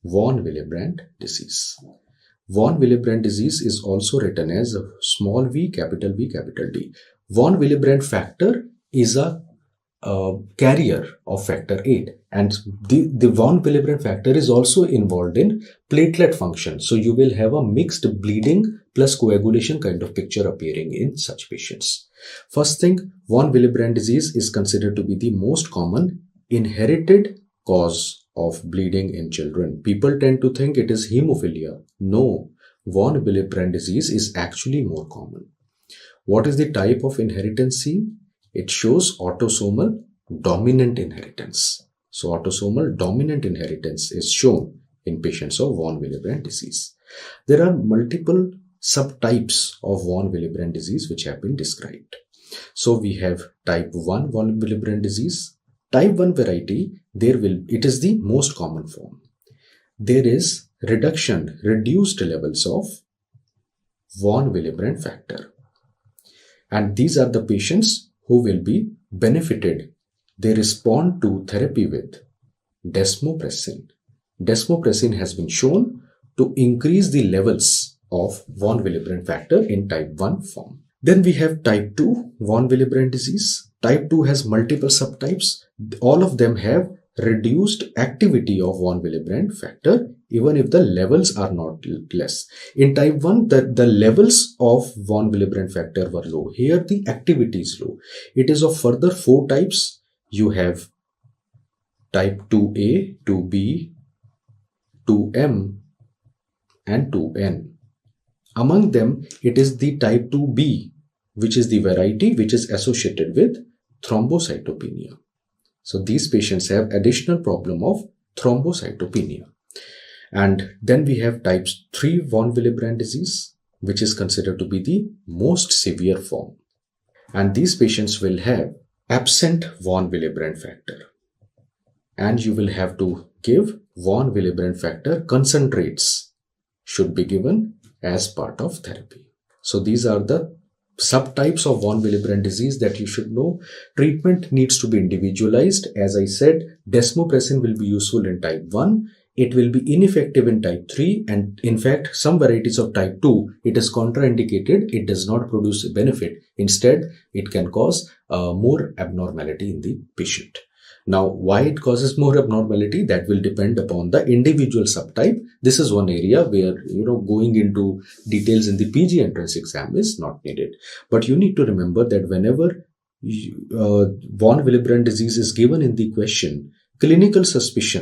Von Willebrand disease. Von Willebrand disease is also written as small v, capital V, capital D. Von Willebrand factor is a carrier of factor 8, and the von Willebrand factor is also involved in platelet function. So you will have a mixed bleeding plus coagulation kind of picture appearing in such patients. First thing, von Willebrand disease is considered to be the most common inherited cause of bleeding in children. People tend to think it is hemophilia. No, von Willebrand disease is actually more common. What is the type of inheritance seen? It shows autosomal dominant inheritance. So autosomal dominant inheritance is shown in patients of von Willebrand disease. There are multiple subtypes of von Willebrand disease which have been described. So we have type 1 von Willebrand disease. Type 1 variety, it is the most common form. There is reduced levels of von Willebrand factor. And these are the patients who will be benefited. They respond to therapy with desmopressin. Desmopressin has been shown to increase the levels of von Willebrand factor in type 1 form. Then we have type 2 von Willebrand disease. Type 2 has multiple subtypes. All of them have reduced activity of von Willebrand factor, even if the levels are not less. In type 1, the levels of von Willebrand factor were low. Here the activity is low. It is of further 4 types. You have type 2A, 2B, 2M and 2N. Among them, it is the type 2B, which is the variety which is associated with thrombocytopenia. So these patients have additional problem of thrombocytopenia. And then we have type 3 von Willebrand disease, which is considered to be the most severe form. And these patients will have absent von Willebrand factor. And you will have to give von Willebrand factor concentrates should be given as part of therapy. So these are the subtypes of von Willebrand disease that you should know. Treatment needs to be individualized. As I said, desmopressin will be useful in type 1. It will be ineffective in type 3, and in fact, some varieties of type 2, it is contraindicated. It does not produce a benefit. Instead, it can cause more abnormality in the patient. Now, why it causes more abnormality, that will depend upon the individual subtype. This is one area where, going into details in the PG entrance exam is not needed. But you need to remember that whenever von Willebrand disease is given in the question, clinical suspicion